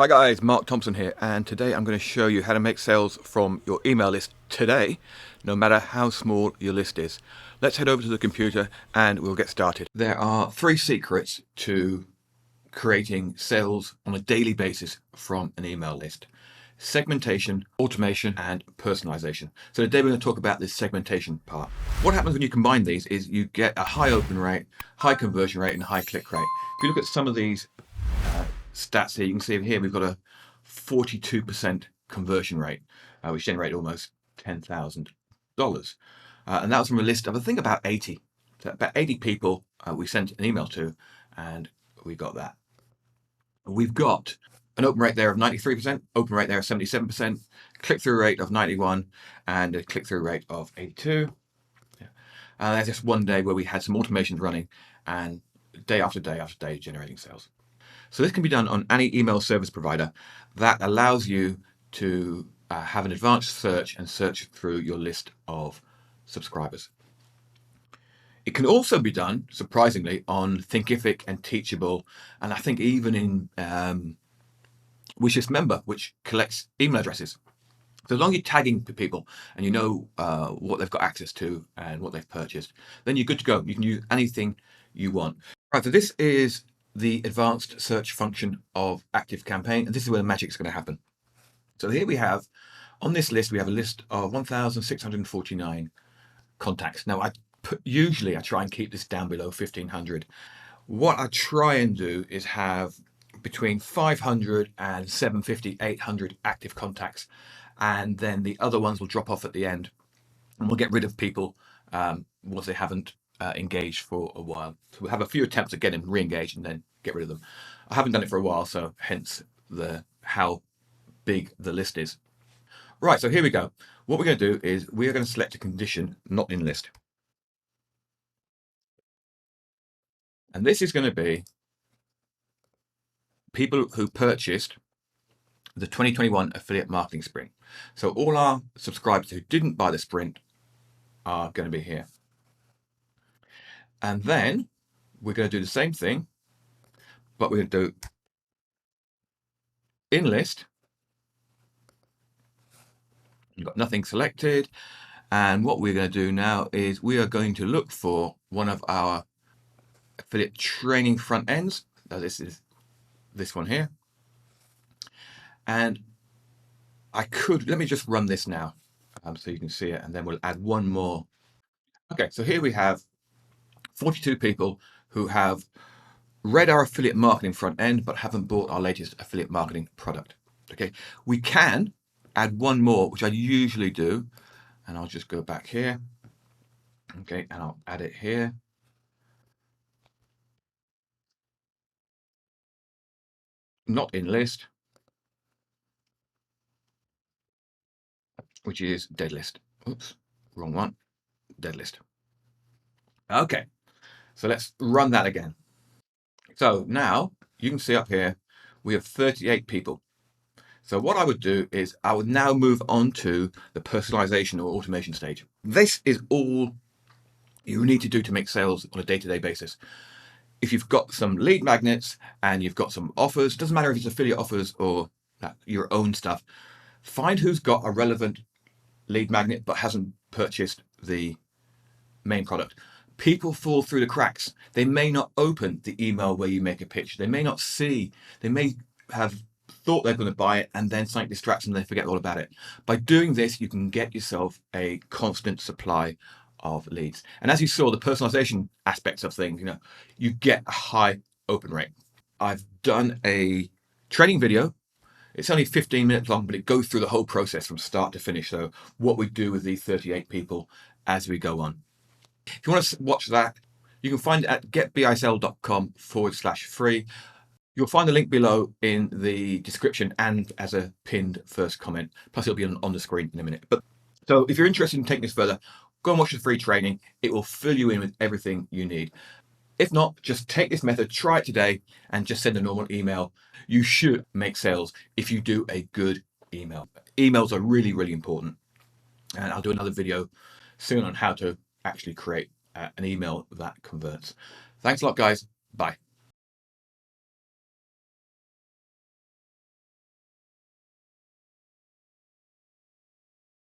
Hi guys, Mark Thompson here, and today I'm going to show you how to make sales from your email list today, no matter how small your list is. Let's head over to the computer and we'll get started. There are 3 secrets to creating sales on a daily basis from an email list: segmentation, automation, and personalization. So today we're going to talk about this segmentation part. What happens when you combine these is you get a high open rate, high conversion rate, and high click rate. If you look at some of these stats here, you can see here we've got a 42% conversion rate, which generated almost $10,000. And that was from a list of, I think, about 80. So about 80 people we sent an email to, and we got that. We've got an open rate there of 93%, open rate there of 77%, click-through rate of 91, and a click-through rate of 82. There's just one day where we had some automations running, and day after day after day generating sales. So this can be done on any email service provider that allows you to have an advanced search and search through your list of subscribers. It can also be done, surprisingly, on Thinkific and Teachable, and I think even in Wishlist which collects email addresses. So as long as you're tagging to people and you know what they've got access to and what they've purchased, then you're good to go. You can use anything you want. Right, so this is the advanced search function of ActiveCampaign, and this is where the magic is going to happen. So here we have, on this list, we have a list of 1,649 contacts. Now, usually I try and keep this down below 1,500. What I try and do is have between 500 and 750, 800 active contacts, and then the other ones will drop off at the end, and we'll get rid of people once they haven't engaged for a while. So we'll have a few attempts at getting them re-engaged and then get rid of them. I haven't done it for a while, so hence how big the list is. Right, so here we go. What we're going to do is we are going to select a condition not in list. And this is going to be people who purchased the 2021 affiliate marketing sprint. So all our subscribers who didn't buy the sprint are going to be here. And then we're going to do the same thing, but we're going to do in list. You've got nothing selected. And what we're going to do now is we are going to look for one of our affiliate training front ends. Now this is this one here. And let me just run this now so you can see it, and then we'll add one more. Okay, so here we have 42 people who have read our affiliate marketing front end but haven't bought our latest affiliate marketing product. Okay, we can add one more, which I usually do, and I'll just go back here. Okay, and I'll add it here. Not in list, which is dead list. Oops, wrong one. Dead list. Okay, so let's run that again. So now you can see up here we have 38 people. So what I would do is I would now move on to the personalization or automation stage. This is all you need to do to make sales on a day-to-day basis. If you've got some lead magnets and you've got some offers, doesn't matter if it's affiliate offers or your own stuff, find who's got a relevant lead magnet but hasn't purchased the main product. People fall through the cracks. They may not open the email where you make a pitch. They may not see. They may have thought they're going to buy it and then something distracts them and they forget all about it. By doing this, you can get yourself a constant supply of leads. And as you saw, the personalization aspects of things, you get a high open rate. I've done a training video. It's only 15 minutes long, but it goes through the whole process from start to finish. So what we do with these 38 people as we go on. If you want to watch that, you can find it at getbisl.com/free. You'll find the link below in the description and as a pinned first comment. Plus, it'll be on the screen in a minute. So if you're interested in taking this further, go and watch the free training. It will fill you in with everything you need. If not, just take this method, try it today, and just send a normal email. You should make sales if you do a good email. Emails are really, really important. And I'll do another video soon on how to actually create an email that converts. Thanks a lot, guys. Bye.